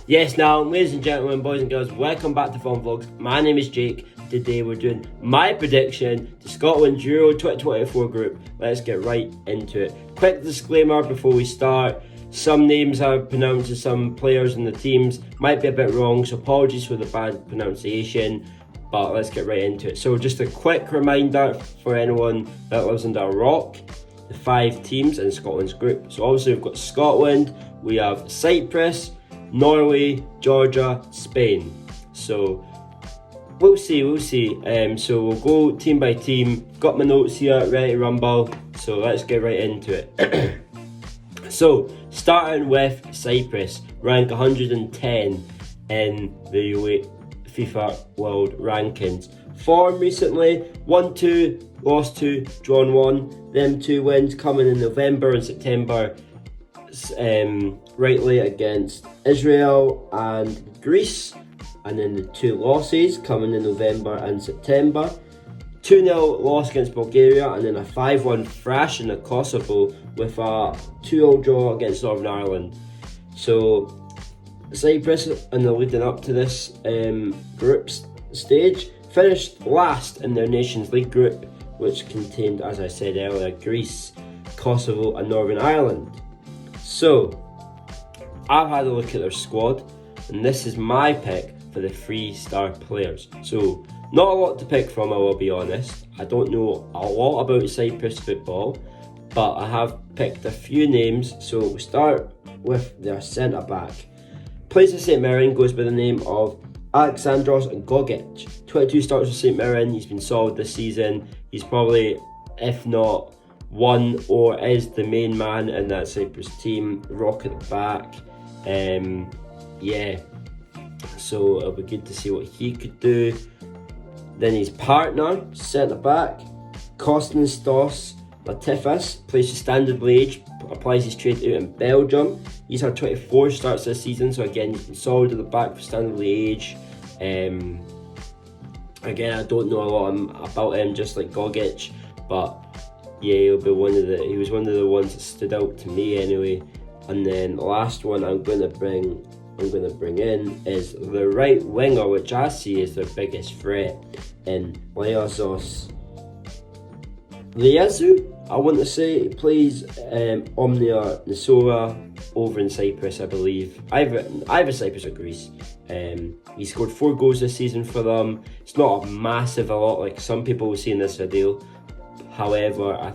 Yes, now, ladies and gentlemen, boys and girls, welcome back to Fun Vlogs. My name is Jake. Today we're doing my prediction to Scotland's Euro 2024 group. Let's get right into it. Quick disclaimer before we start. Some names I've pronounced to some players in the teams might be a bit wrong, so apologies for the bad pronunciation, but let's get right into it. So just a quick reminder for anyone that lives under a rock, the 5 teams in Scotland's group. So obviously we've got Scotland, we have Cyprus, Norway, Georgia, Spain. So we'll see. So we'll go team by team. Got my notes here, ready to rumble. So let's get right into it. So starting with Cyprus, rank 110 in the FIFA World Rankings. Form recently, 1-2, lost 2, drawn 1. Them 2 wins coming in November and September. Rightly against Israel and Greece, and then the 2 losses coming in November and September. 2-0 loss against Bulgaria, and then a 5-1 thrashing of Kosovo with a 2-0 draw against Northern Ireland. So Cyprus, in the leading up to this group stage, finished last in their Nations League group, which contained, as I said earlier, Greece, Kosovo and Northern Ireland. So I've had a look at their squad, and this is my pick for the 3-star players. So not a lot to pick from, I will be honest. I don't know a lot about Cyprus football, but I have picked a few names. So we'll start with their centre-back. Plays for St Mirren, goes by the name of Alexandros Gogic. 22 starts for St Mirren, he's been solid this season. He's probably, if not one, or is the main man in that Cyprus team, rock at the back. So it'll be good to see what he could do. Then his partner, centre back, Kostas Latifas, plays for Standard Liège, applies his trade out in Belgium. He's had 24 starts this season, so again, he's been solid at the back for Standard Liège. Again, I don't know a lot about him, just like Gogic, but yeah, he was one of the ones that stood out to me anyway. And then the last one I'm gonna bring in is the right winger, which I see as their biggest threat, in Leazos Liazu, I want to say. He plays Omnia Nicosia over in Cyprus, I believe. Either Cyprus or Greece. He scored 4 goals this season for them. It's not a massive a lot like some people will see in this video. However, I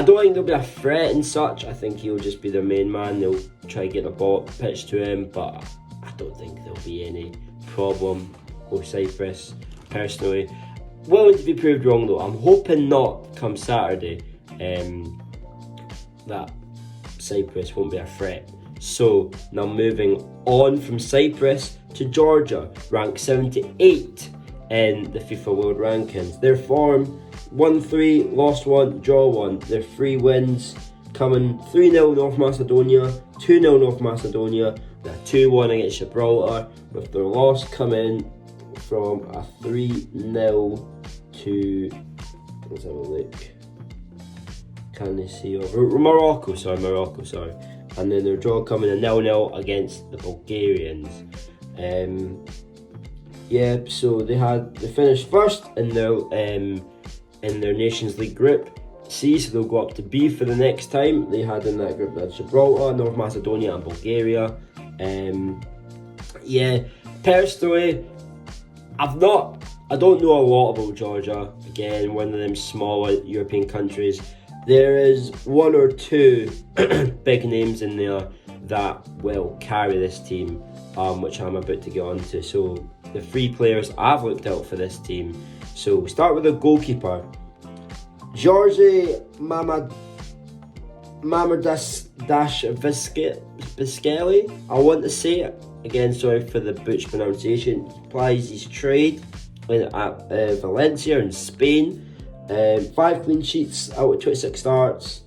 don't think there'll be a threat and such. I think he'll just be their main man. They'll try to get a ball pitched to him, but I don't think there'll be any problem with Cyprus, personally. Willing to be proved wrong though. I'm hoping not come Saturday that Cyprus won't be a threat. So now moving on from Cyprus to Georgia, ranked 78 in the FIFA World Rankings. Their form, 1-3, lost 1, draw 1. Their 3 wins coming 3-0 North Macedonia, 2-0 North Macedonia, a 2-1 against Gibraltar, with their loss coming from a 3-0 to, let's have a look, Morocco, sorry. And then their draw coming a 0-0 against the Bulgarians. So they finished first in their Nations League group C, so they'll go up to B for the next time. They had in that group that Gibraltar, North Macedonia and Bulgaria. Personally, I don't know a lot about Georgia. Again, one of them smaller European countries. There is 1 or 2 big names in there that will carry this team, which I'm about to get on to. So the 3 players I've looked out for this team. So we start with the goalkeeper, Georgi Mamardashvili. I want to say it again, sorry for the butch pronunciation. He applies his trade at Valencia in Spain. 5 clean sheets out of 26 starts.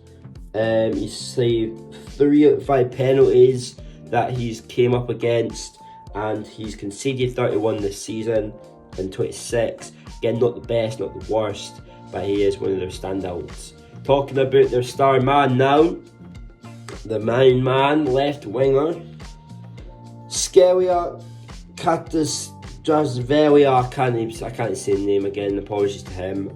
He's saved 3 out of 5 penalties that he's came up against, and he's conceded 31 this season in 26. Again, not the best, not the worst, but he is one of their standouts. Talking about their star man now, the main man, left winger, Scalia Katasdrasvelia, I can't say the name again, apologies to him.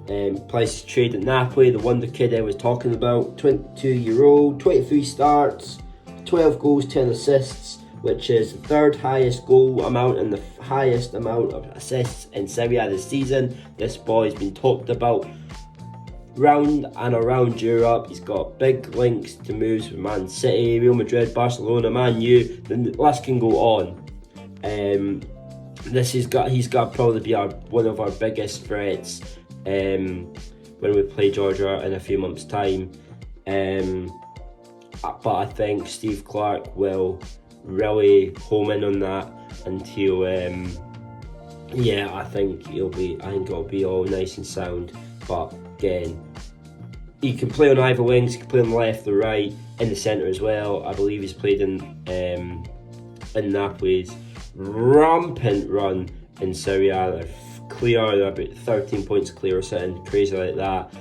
Places trade at Napoli, the wonder kid I was talking about, 22-year-old, 23 starts, 12 goals, 10 assists, which is the third highest goal amount and the highest amount of assists in Serie A this season. This boy's been talked about round and around Europe. He's got big links to moves with Man City, Real Madrid, Barcelona, Man U. The list can go on. He's got to probably be one of our biggest threats when we play Georgia in a few months' time. But I think Steve Clarke will really home in on that until I think it'll be all nice and sound. But again, he can play on either wings, he can play on the left, the right, in the centre as well. I believe he's played in Napoli's rampant run in Serie A. They're about 13 points clear or something crazy like that.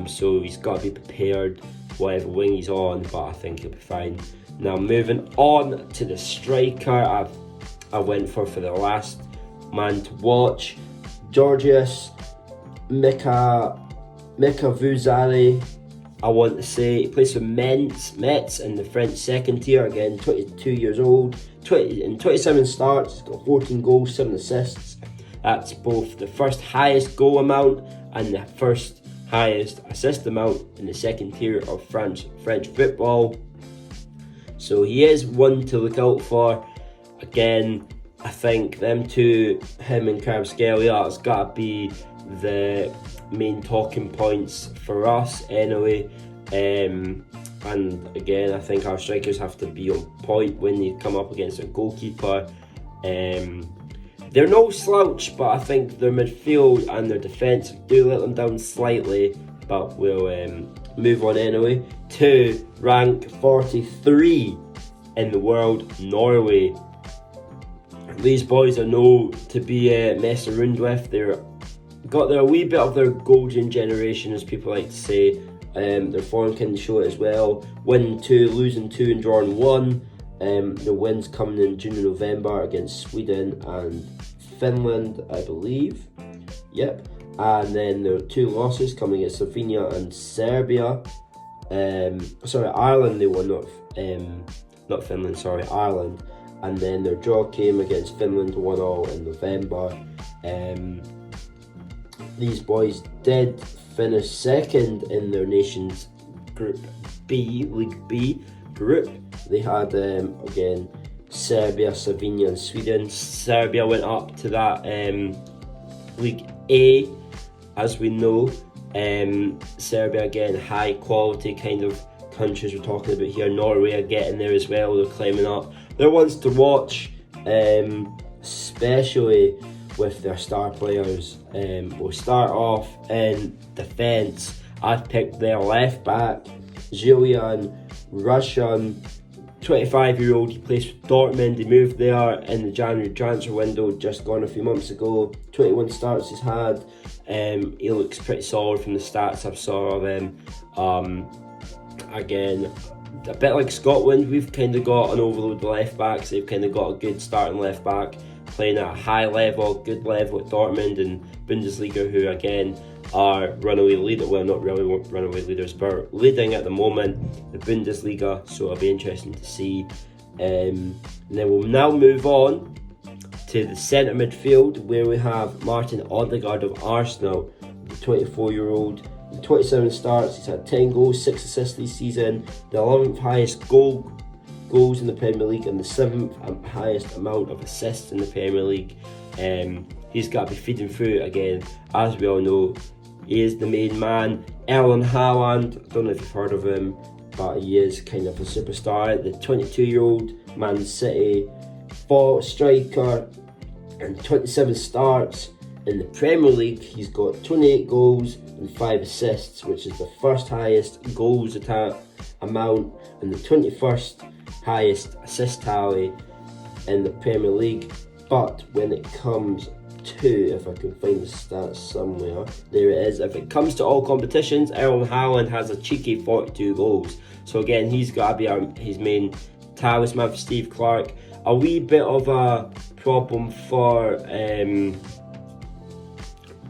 So he's got to be prepared whatever wing he's on, but I think he'll be fine. Now moving on to the striker, I went for the last man to watch, Georgios Mikavuzali. I want to say he plays for Metz in the French second tier. Again, 22 years old, 27 starts. He's got 14 goals, 7 assists. That's both the first highest goal amount and the first highest assist amount in the second tier of French football. So he is one to look out for. Again, I think them two, him and Kvaratskhelia, has got to be the main talking points for us anyway. And again, I think our strikers have to be on point when they come up against a goalkeeper. They're no slouch, but I think their midfield and their defence do let them down slightly. But we'll move on anyway to rank 43 in the world, Norway. These boys are known to be messing around with. They're got their wee bit of their golden generation, as people like to say. Their form can show it as well. Winning 2, losing 2 and drawing 1. The wins coming in June and November against Sweden and Finland, I believe. Yep. And then there are 2 losses coming against Slovenia and Serbia. Ireland they won, not Finland, Ireland. And then their draw came against Finland 1-1 in November. These boys did finish second in their nation's Group B, League B group. They had, again, Serbia, Slovenia and Sweden. Serbia went up to that League A, as we know. Serbia, again, high quality kind of countries we're talking about here. Norway are getting there as well. They're climbing up. They're ones to watch, especially with their star players. We'll start off in defence. I've picked their left back, Julian Russian, 25-year-old. He plays for Dortmund. He moved there in the January transfer window, just gone a few months ago. 21 starts he's had. He looks pretty solid from the stats I've saw of him. Again, a bit like Scotland, we've kind of got an overload of left backs. They've kind of got a good starting left back, playing at a high level, good level at Dortmund and Bundesliga, who again are runaway leader. Well, not really runaway leaders, but leading at the moment, the Bundesliga. So it'll be interesting to see. And then we'll now move on to the centre midfield, where we have Martin Odegaard of Arsenal, the 24-year-old. 27 starts, he's had 10 goals, 6 assists this season, the 11th highest goals in the Premier League and the 7th highest amount of assists in the Premier League. He's got to be feeding through again. As we all know, he is the main man. Erling Haaland, I don't know if you've heard of him, but he is kind of a superstar. The 22-year-old Man City striker, and 27 starts in the Premier League. He's got 28 goals and 5 assists, which is the first highest goals amount and the 21st highest assist tally in the Premier League. But when it comes to, if I can find the stats somewhere, there it is. If it comes to all competitions, Erling Haaland has a cheeky 42 goals. So again, he's got to be his main talisman for Steve Clarke. a wee bit of a problem for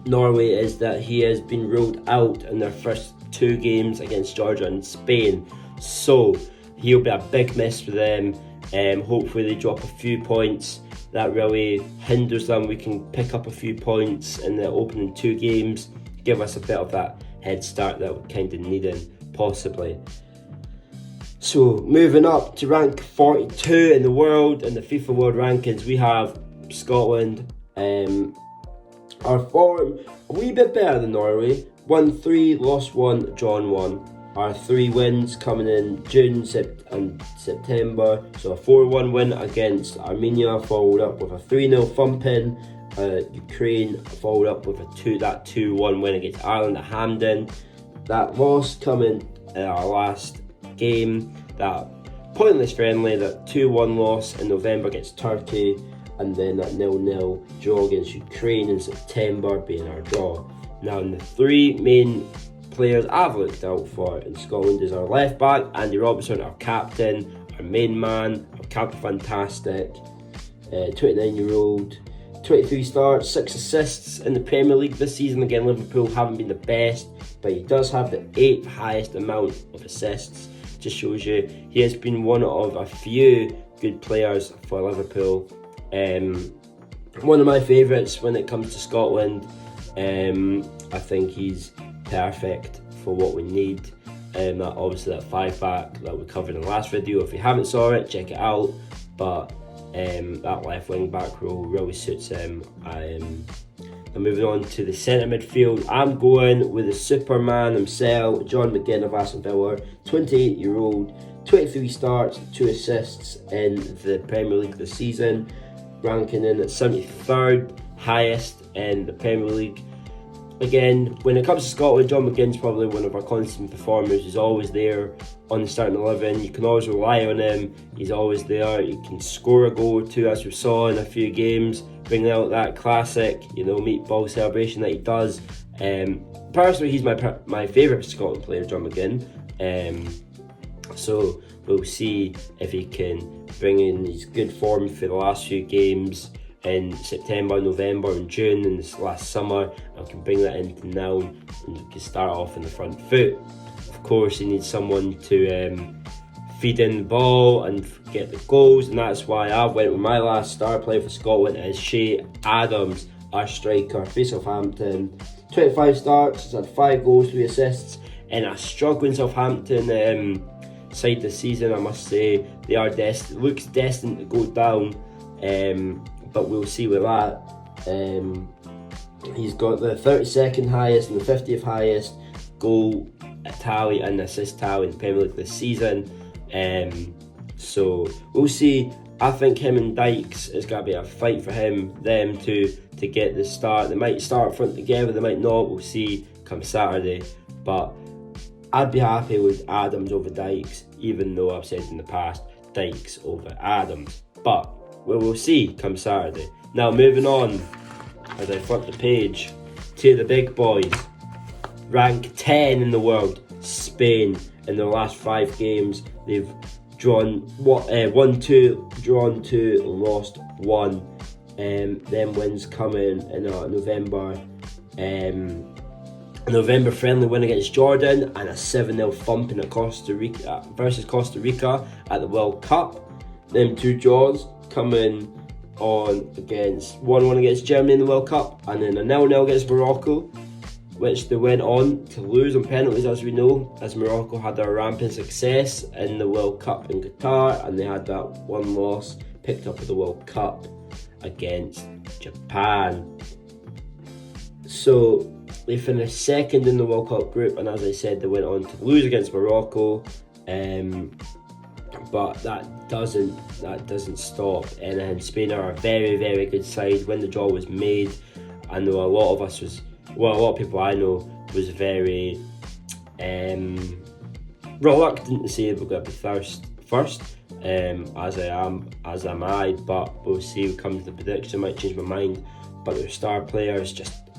Norway is that he has been ruled out in their first 2 games against Georgia and Spain. So he'll be a big miss for them. Hopefully they drop a few points. That really hinders them. We can pick up a few points in the opening 2 games, give us a bit of that head start that we're kind of needing, possibly. So moving up to rank 42 in the world, in the FIFA World Rankings, we have Scotland. Our form a wee bit better than Norway. Won 3, lost 1, drawn 1. Our 3 wins coming in June and September. So a 4-1 win against Armenia, followed up with a 3-0 thumping. Ukraine followed up with a 2-1 win against Ireland at Hampden. That loss coming in our last game, that pointless friendly, that 2-1 loss in November against Turkey, and then that 0-0 draw against Ukraine in September being our draw. Now, in the 3 main players I've looked out for in Scotland is our left back, Andy Robertson, our captain, our main man, our Captain Fantastic, 29-year-old, 23 starts, 6 assists in the Premier League this season. Again, Liverpool haven't been the best, but he does have the 8th highest amount of assists. Just shows you he has been one of a few good players for Liverpool. One of my favourites when it comes to Scotland. I think he's perfect for what we need. Obviously that 5-back that we covered in the last video, if you haven't saw it, check it out. But that left wing back role really suits him. And moving on to the centre midfield, I'm going with the Superman himself, John McGinn of Aston Villa, 28-year-old, 23 starts, 2 assists in the Premier League this season, ranking in at 73rd highest in the Premier League. Again, when it comes to Scotland, John McGinn's probably one of our constant performers. He's always there on the starting 11. You can always rely on him. He's always there. He can score a goal or 2, as we saw in a few games, bringing out that classic, meatball celebration that he does. Personally, he's my favourite Scotland player, John McGinn. So we'll see if he can bring in his good form for the last few games in September, November and June in this last summer, and can bring that into now and can start off in the front foot. Of course, he needs someone to feed in the ball and get the goals, and that's why I went with my last star player for Scotland as Che Adams, our striker for Southampton. 25 starts, he's had 5 goals, 3 assists in a struggling Southampton side this season. I must say they are looks destined to go down. But we'll see with that. He's got the 32nd highest and the 50th highest goal tally and assist tally in the Premier League this season. So we'll see. I think him and Dykes is going to be a fight for them to get the start. They might start up front together, they might not. We'll see come Saturday. But I'd be happy with Adams over Dykes, even though I've said in the past Dykes over Adams. But we'll see come Saturday. Now moving on, as I flip the page, to the big boys. Rank 10 in the world, Spain. In their last 5 games, they've won 2, drawn 2, lost 1. Them wins coming in November. A November friendly win against Jordan and a 7-0 thumping at Costa Rica at the World Cup. Them 2 draws coming on against 1-1 against Germany in the World Cup, and then a 0-0 against Morocco, which they went on to lose on penalties, as we know, as Morocco had their rampant success in the World Cup in Qatar, and they had that 1 loss picked up at the World Cup against Japan. So they finished 2nd in the World Cup group, and as I said, they went on to lose against Morocco. But that doesn't stop. And Spain are a very, very good side. When the draw was made, I know a lot of people I know was very reluctant to say we're going to be first, as am I. But we'll see what comes to the prediction. I might change my mind. But their star players just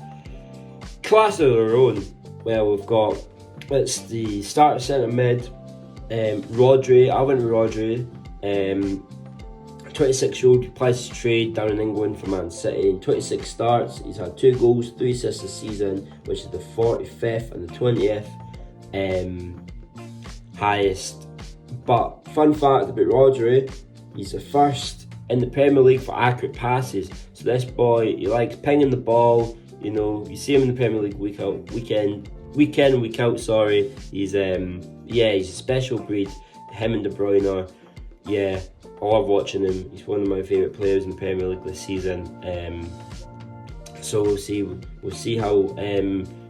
class of their own. Well, we've got the starter centre mid. Rodri, I went with Rodri, 26-year-old applies to trade down in England for Man City. In 26 starts, he's had 2 goals, 3 assists this season, which is the 45th and the 20th highest. But fun fact about Rodri, he's the first in the Premier League for accurate passes. So this boy, he likes pinging the ball. You know, you see him in the Premier League week out. Sorry, he's he's a special breed. Him and De Bruyne, I love watching him. He's one of my favourite players in the Premier League this season. So we'll see how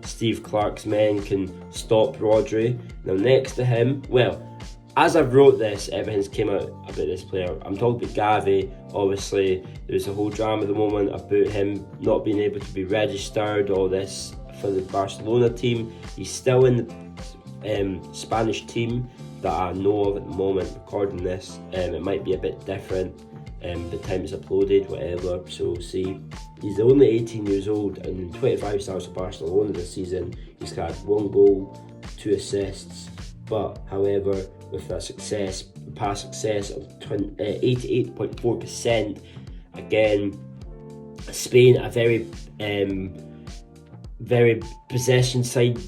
Steve Clarke's men can stop Rodri. Now next to him, well, as I've wrote this, everything's came out about this player. I'm talking about Gavi. Obviously, there's a whole drama at the moment about him not being able to be registered, all this for the Barcelona team. He's still in the Spanish team that I know of at the moment, recording this. It might be a bit different the time it's uploaded, whatever, so we'll see. He's only 18 years old, and in 25 starts for Barcelona this season, he's had 1 goal, 2 assists, but however, with that success, past success of 88.4%, again, Spain, a very possession side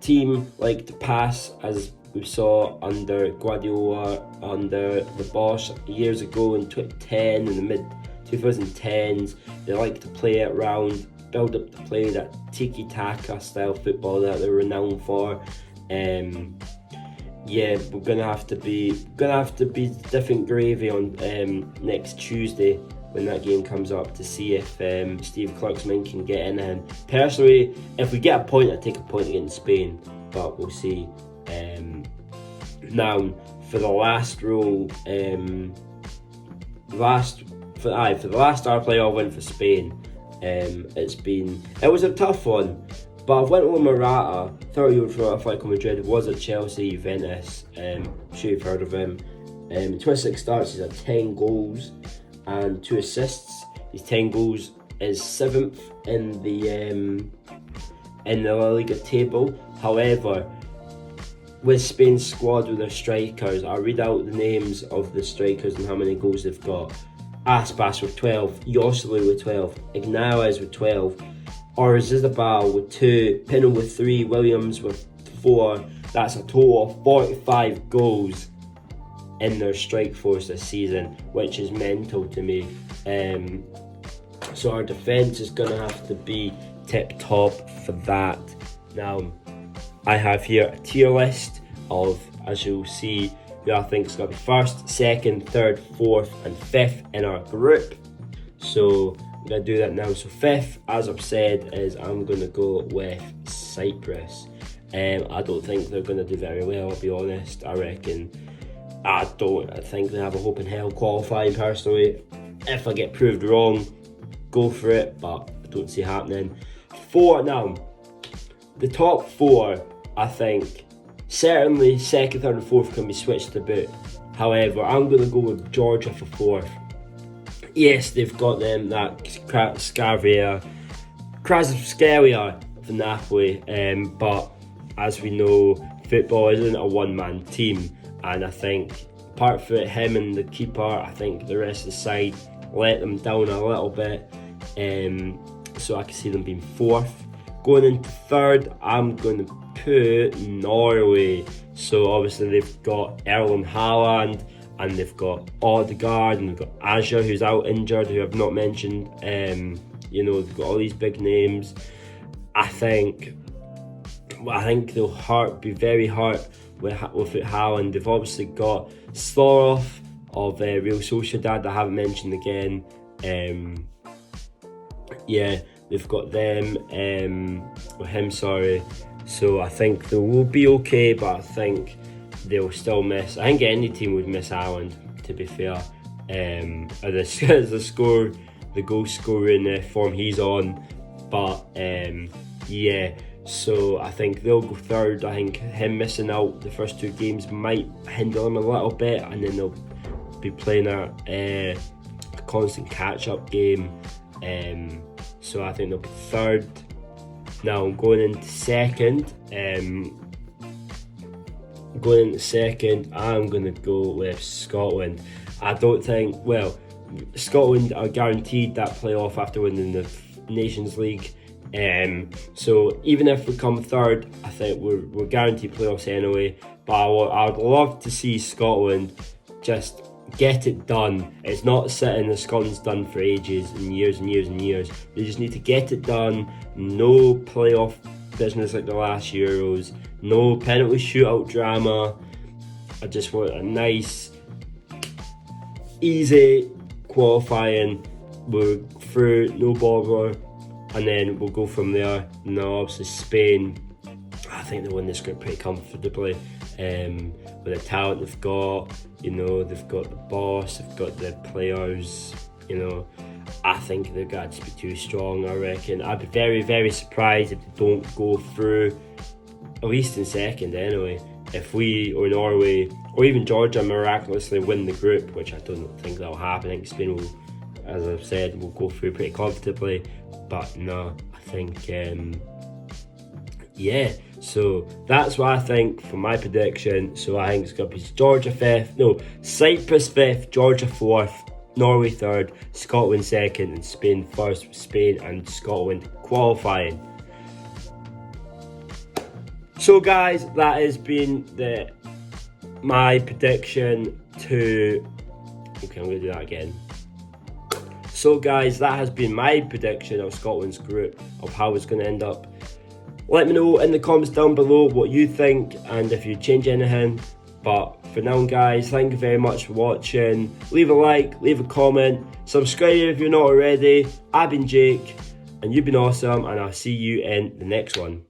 team, like to pass, as we saw under Guardiola, under the Bosch years ago in 2010, in the mid 2010s. They like to play it around, build up the play, that tiki-taka style football that they're renowned for. We're gonna have to be different gravy on next Tuesday when that game comes up to see if Steve Clarke's men can get in. And personally, if we get a point, I'd take a point against Spain, but we'll see. Now for the last role, for the last star player I went for Spain. It was a tough one, but I went with Morata, 30-year-old from Atletico Madrid, was at Chelsea, Juventus. I'm sure you've heard of him. 26 starts, he's had 10 goals and 2 assists. His 10 goals is 7th in the La Liga table. However, with Spain's squad with their strikers, I'll read out the names of the strikers and how many goals they've got. Aspas with 12, Joselu with 12, Ignalez with 12, Oyarzabal with 2, Pino with 3, Williams with 4. That's a total of 45 goals in their strike force this season, which is mental to me. So our defence is going to have to be tip top for that. Now, I have here a tier list of, as you'll see, who I think is going to be 1st, 2nd, 3rd, 4th and 5th in our group. So I'm going to do that now. So 5th, as I've said, is I'm going to go with Cyprus. I don't think they're going to do very well, I'll be honest. I think they have a hope in hell qualifying personally. If I get proved wrong, go for it, but I don't see it happening. 4 now. The top 4, I think, certainly 2nd, 3rd and 4th can be switched about. However, I'm going to go with Georgia for 4th. Yes, they've got them, that Kvaratskhelia for Napoli, but as we know, football isn't a one-man team, and I think apart from him and the keeper, I think the rest of the side let them down a little bit, so I can see them being 4th. Going into 3rd, I'm going to put Norway. So obviously they've got Erling Haaland, and they've got Odegaard, and they've got Aja, who's out injured, who I've not mentioned. They've got all these big names. I think they'll be very hurt with Haaland. They've obviously got Sorloth of Real Sociedad, I haven't mentioned again. They've got them, So I think they will be okay, but I think they'll still miss. I think any team would miss Haaland, to be fair. The goal scoring form he's on. But so I think they'll go 3rd. I think him missing out the first 2 games might hinder them a little bit, and then they'll be playing a constant catch-up game. So I think they'll be 3rd. Now I'm going into 2nd. I'm going to go with Scotland. I don't think, Scotland are guaranteed that playoff after winning the Nations League. So even if we come third, I think we're guaranteed playoffs anyway. But I'd love to see Scotland just get it done. It's not sitting as Scotland's done for ages and years and years and years. They just need to get it done. No playoff business like the last Euros. No penalty shootout drama. I just want a nice, easy qualifying. We're through, no bother, and then we'll go from there. Now, obviously, Spain, I think they win this group pretty comfortably. With the talent they've got, they've got the boss, they've got the players, I think they're going to be too strong, I reckon. I'd be very, very surprised if they don't go through, at least in second anyway. If we, or Norway, or even Georgia miraculously win the group, which I don't think that'll happen. I think Spain will, as I've said, will go through pretty comfortably. But no, I think, yeah. So that's what I think for my prediction. So I think it's going to be Cyprus 5th, Georgia 4th, Norway 3rd, Scotland 2nd, and Spain 1st, Spain and Scotland qualifying. So guys, that has been my prediction to... Okay, I'm going to do that again. So guys, that has been my prediction of Scotland's group, of how it's going to end up. Let me know in the comments down below what you think and if you change anything. But for now guys, thank you very much for watching. Leave a like, leave a comment, subscribe if you're not already. I've been Jake and you've been awesome, and I'll see you in the next one.